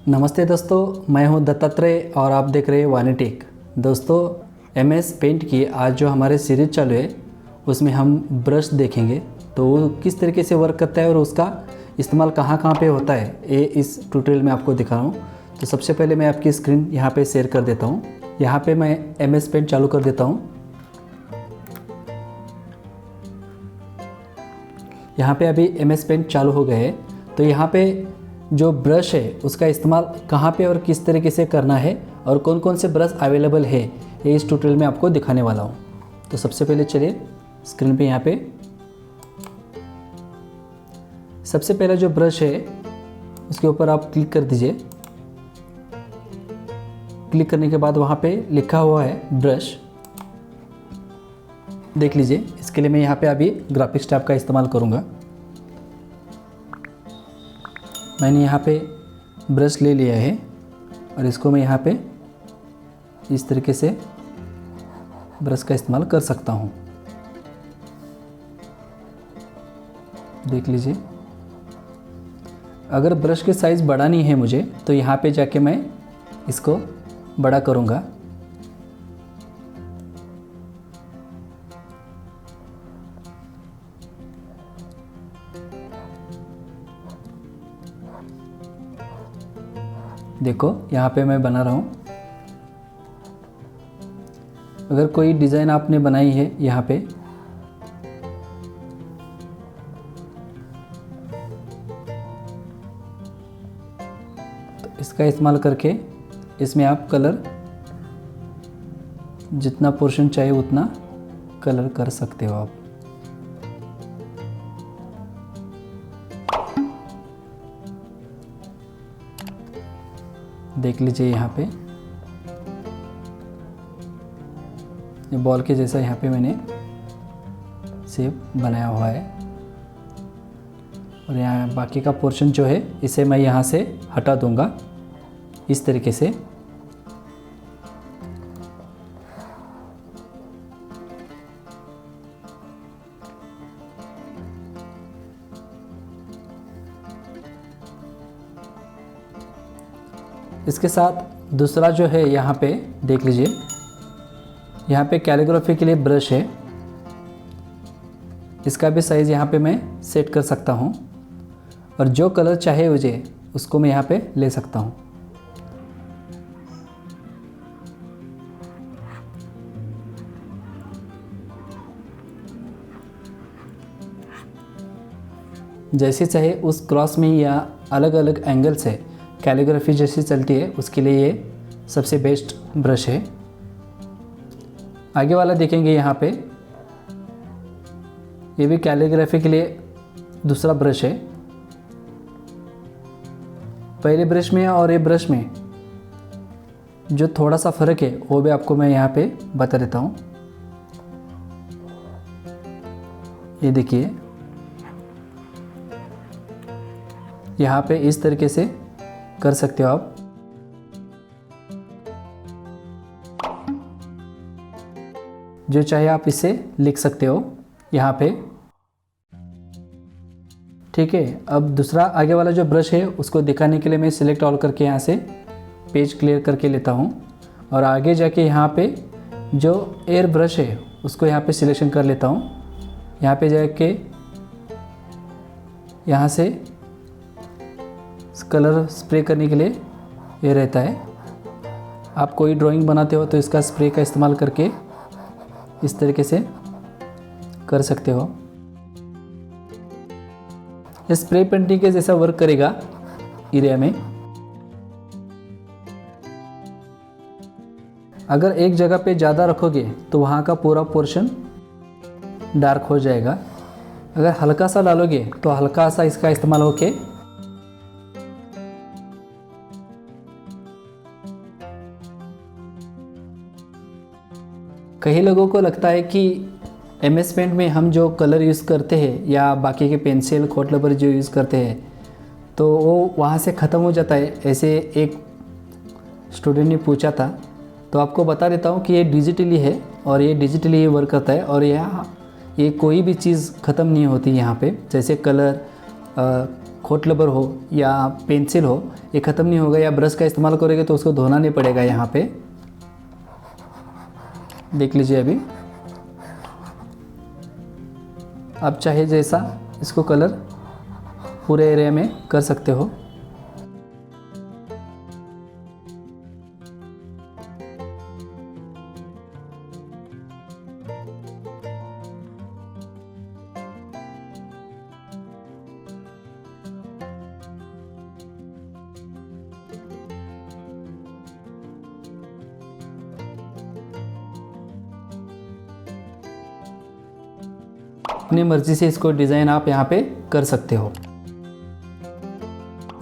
नमस्ते दोस्तों, मैं हूं दत्तात्रेय और आप देख रहे हैं वानीटेक। दोस्तों, MS पेंट की आज जो हमारे सीरीज चालू है उसमें हम ब्रश देखेंगे तो वो किस तरीके से वर्क करता है और उसका इस्तेमाल कहाँ कहाँ पे होता है, ये इस ट्यूटोरियल में आपको दिखा रहा हूँ। तो सबसे पहले मैं आपकी स्क्रीन यहाँ पे शेयर कर देता हूँ। यहाँ पे मैं MS पेंट चालू कर देता हूँ। यहाँ पे अभी MS पेंट चालू हो गए है। तो यहाँ पे जो ब्रश है उसका इस्तेमाल कहाँ पे और किस तरीके से करना है और कौन कौन से ब्रश अवेलेबल है, ये इस ट्यूटोरियल में आपको दिखाने वाला हूँ। तो सबसे पहले चलिए स्क्रीन पे यहाँ पे सबसे पहला जो ब्रश है उसके ऊपर आप क्लिक कर दीजिए। क्लिक करने के बाद वहाँ पे लिखा हुआ है ब्रश, देख लीजिए। इसके लिए मैं यहाँ पे अभी ग्राफिक्स टैब का इस्तेमाल करूँगा। मैंने यहाँ पे ब्रश ले लिया है और इसको मैं यहाँ पे इस तरीके से ब्रश का इस्तेमाल कर सकता हूँ, देख लीजिए। अगर ब्रश की साइज़ बढ़ानी है मुझे तो यहाँ पे जाके मैं इसको बड़ा करूँगा। देखो यहाँ पे मैं बना रहा हूँ। अगर कोई डिज़ाइन आपने बनाई है यहाँ पे तो इसका इस्तेमाल करके इसमें आप कलर जितना पोर्शन चाहिए उतना कलर कर सकते हो आप। देख लीजिए यहाँ पे ये बॉल के जैसा यहाँ पे मैंने शेप बनाया हुआ है और यहाँ बाकी का पोर्शन जो है इसे मैं यहाँ से हटा दूँगा इस तरीके से। इसके साथ दूसरा जो है यहाँ पे देख लीजिए, यहाँ पे कैलीग्राफी के लिए ब्रश है। इसका भी साइज़ यहाँ पे मैं सेट कर सकता हूँ और जो कलर चाहे मुझे उसको मैं यहाँ पे ले सकता हूँ। जैसे चाहे उस क्रॉस में या अलग अलग एंगल से कैलीग्राफी जैसी चलती है उसके लिए ये सबसे बेस्ट ब्रश है। आगे वाला देखेंगे यहाँ पे, ये भी कैलीग्राफी के लिए दूसरा ब्रश है। पहले ब्रश में और ये ब्रश में जो थोड़ा सा फ़र्क है वो भी आपको मैं यहाँ पे बता देता हूँ। ये देखिए, यहाँ पे इस तरीके से कर सकते हो आप। जो चाहे आप इसे लिख सकते हो यहाँ पे, ठीक है। अब दूसरा आगे वाला जो ब्रश है उसको दिखाने के लिए मैं सिलेक्ट ऑल करके यहाँ से पेज क्लियर करके लेता हूँ और आगे जाके यहाँ पे जो एयर ब्रश है उसको यहाँ पे सिलेक्शन कर लेता हूँ। यहाँ पे जाके यहाँ से कलर स्प्रे करने के लिए ये रहता है। आप कोई ड्राइंग बनाते हो तो इसका स्प्रे का इस्तेमाल करके इस तरीके से कर सकते हो। ये स्प्रे पेंटिंग के जैसा वर्क करेगा एरिया में। अगर एक जगह पे ज़्यादा रखोगे तो वहाँ का पूरा पोर्शन डार्क हो जाएगा। अगर हल्का सा डालोगे तो हल्का सा इसका इस्तेमाल होके कई लोगों को लगता है कि MS पेंट में हम जो कलर यूज़ करते हैं या बाकी के पेंसिल खोट रबर जो यूज़ करते हैं तो वो वहाँ से ख़त्म हो जाता है, ऐसे एक स्टूडेंट ने पूछा था। तो आपको बता देता हूँ कि ये डिजिटली है और ये डिजिटली वर्क करता है और ये कोई भी चीज़ ख़त्म नहीं होती यहाँ पे। जैसे कलर हॉट रबर हो या पेंसिल हो, ये ख़त्म नहीं होगा, या ब्रश का इस्तेमाल करोगे तो उसको धोना नहीं पड़ेगा। यहाँ पे देख लीजिए, अभी आप चाहे जैसा इसको कलर पूरे एरिया में कर सकते हो। अपनी मर्ज़ी से इसको डिज़ाइन आप यहाँ पे कर सकते हो।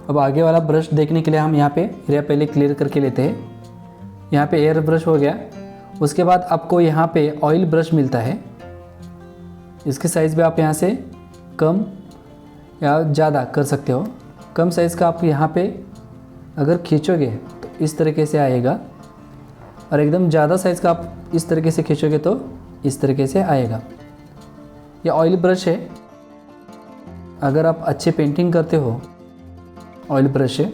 अब आगे वाला ब्रश देखने के लिए हम यहाँ पे एरिया पहले क्लियर करके लेते हैं। यहाँ पे एयर ब्रश हो गया। उसके बाद आपको यहाँ पे ऑयल ब्रश मिलता है। इसके साइज़ भी आप यहाँ से कम या ज़्यादा कर सकते हो। कम साइज़ का आप यहाँ पे अगर खींचोगे तो इस तरीके से आएगा, और एकदम ज़्यादा साइज़ का आप इस तरीके से खींचोगे तो इस तरीके से आएगा। यह ऑयल ब्रश है। अगर आप अच्छे पेंटिंग करते हो, ऑयल ब्रश है,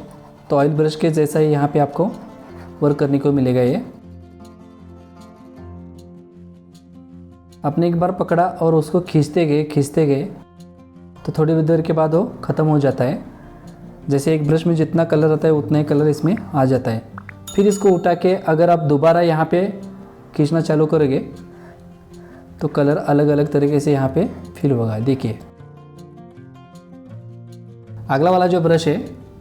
तो ऑयल ब्रश के जैसा ही यहाँ पे आपको वर्क करने को मिलेगा। ये आपने एक बार पकड़ा और उसको खींचते गए तो थोड़ी देर के बाद वो ख़त्म हो जाता है। जैसे एक ब्रश में जितना कलर आता है उतना ही कलर इसमें आ जाता है। फिर इसको उठा के अगर आप दोबारा यहाँ पे खींचना चालू करोगे तो कलर अलग अलग तरीके से यहाँ पे फिल होगा। देखिए, अगला वाला जो ब्रश है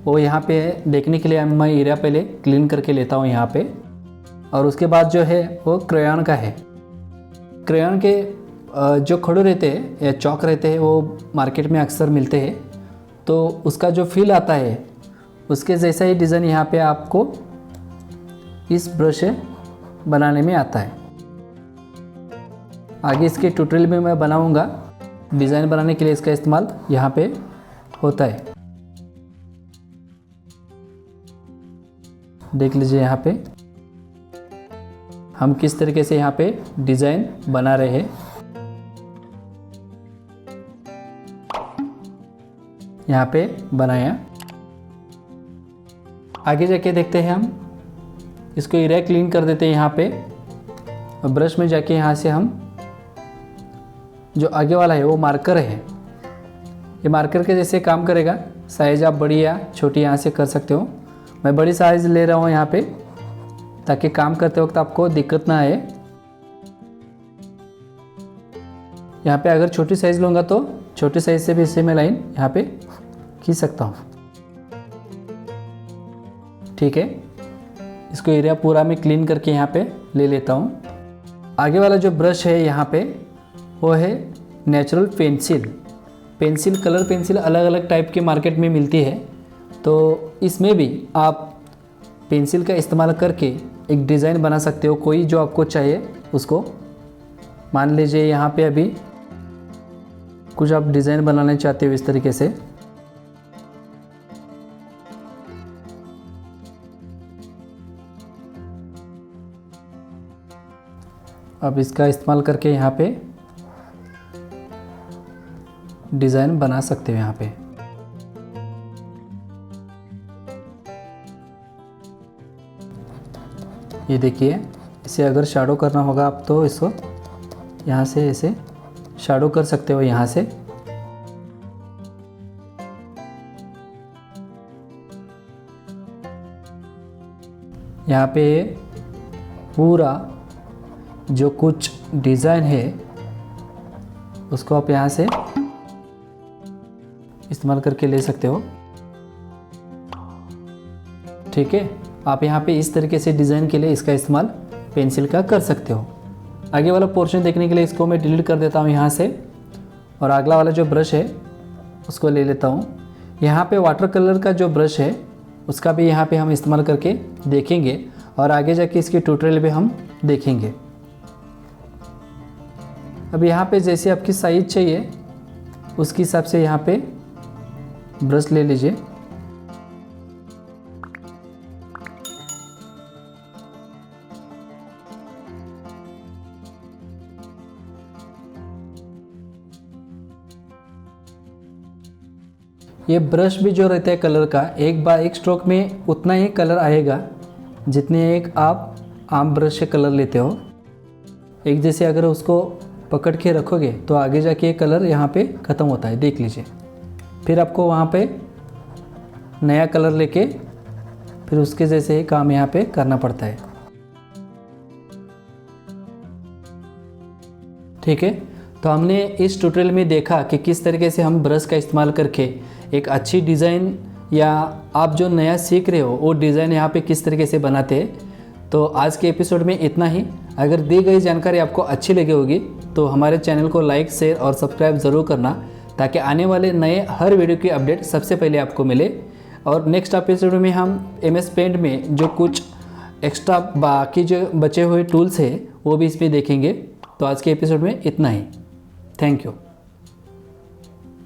वो यहाँ पे देखने के लिए मैं एरिया पहले क्लीन करके लेता हूँ यहाँ पे। और उसके बाद जो है वो क्रेयॉन का है। क्रेयॉन के जो खड़े रहते हैं या चौक रहते हैं वो मार्केट में अक्सर मिलते हैं, तो उसका जो फील आता है उसके जैसा ही डिज़ाइन यहाँ पे आपको इस ब्रश से बनाने में आता है। आगे इसके ट्यूटोरियल में मैं बनाऊंगा। डिज़ाइन बनाने के लिए इसका इस्तेमाल यहाँ पे होता है। देख लीजिए यहाँ पे हम किस तरीके से यहाँ पे डिज़ाइन बना रहे हैं। यहाँ पे बनाया। आगे जाके देखते हैं हम इसको एरिया क्लीन कर देते हैं यहाँ पे। और ब्रश में जाके यहाँ से हम जो आगे वाला है वो मार्कर है, ये मार्कर के जैसे काम करेगा। साइज़ आप बड़ी या छोटी यहाँ से कर सकते हो। मैं बड़ी साइज़ ले रहा हूँ यहाँ पे ताकि काम करते वक्त आपको दिक्कत ना आए। यहाँ पे अगर छोटी साइज़ लूँगा तो छोटी साइज़ से भी इससे मैं लाइन यहाँ पे खींच सकता हूँ। ठीक है, इसको एरिया पूरा मैं क्लीन करके यहाँ पे ले लेता हूँ। आगे वाला जो ब्रश है यहाँ पे वो है नेचुरल पेंसिल। कलर पेंसिल अलग अलग टाइप के मार्केट में मिलती है, तो इसमें भी आप पेंसिल का इस्तेमाल करके एक डिज़ाइन बना सकते हो, कोई जो आपको चाहिए उसको। मान लीजिए यहाँ पे अभी कुछ आप डिज़ाइन बनाना चाहते हो इस तरीके से। अब इसका इस्तेमाल करके यहाँ पे डिज़ाइन बना सकते हो यहाँ पे। ये देखिए, इसे अगर शैडो करना होगा आप तो इसको यहाँ से ऐसे शैडो कर सकते हो। यहाँ से यहाँ पे पूरा जो कुछ डिज़ाइन है उसको आप यहाँ से इस्तेमाल करके ले सकते हो। ठीक है, आप यहाँ पे इस तरीके से डिज़ाइन के लिए इसका इस्तेमाल पेंसिल का कर सकते हो। आगे वाला पोर्शन देखने के लिए इसको मैं डिलीट कर देता हूँ यहाँ से, और अगला वाला जो ब्रश है उसको ले लेता हूँ। यहाँ पे वाटर कलर का जो ब्रश है उसका भी यहाँ पे हम इस्तेमाल करके देखेंगे, और आगे जाके इसके ट्यूटोरियल भी हम देखेंगे। अब यहाँ पे जैसे आपकी साइज चाहिए उसके हिसाब से यहाँ पे ब्रश ले लीजिए। ये ब्रश भी जो रहता है कलर का, एक स्ट्रोक में उतना ही कलर आएगा जितने एक आप आम ब्रश से कलर लेते हो। एक जैसे अगर उसको पकड़ के रखोगे तो आगे जाके ये कलर यहाँ पे ख़त्म होता है, देख लीजिए। फिर आपको वहाँ पे नया कलर लेके फिर उसके जैसे ही काम यहाँ पे करना पड़ता है। ठीक है, तो हमने इस ट्यूटोरियल में देखा कि किस तरीके से हम ब्रश का इस्तेमाल करके एक अच्छी डिज़ाइन या आप जो नया सीख रहे हो वो डिज़ाइन यहाँ पे किस तरीके से बनाते हैं। तो आज के एपिसोड में इतना ही। अगर दी गई जानकारी आपको अच्छी लगी होगी तो हमारे चैनल को लाइक, शेयर और सब्सक्राइब ज़रूर करना, ताकि आने वाले नए हर वीडियो की अपडेट सबसे पहले आपको मिले। और नेक्स्ट एपिसोड में हम MS पेंट में जो कुछ एक्स्ट्रा बाकी जो बचे हुए टूल्स हैं वो भी इसमें देखेंगे। तो आज के एपिसोड में इतना ही। Thank you.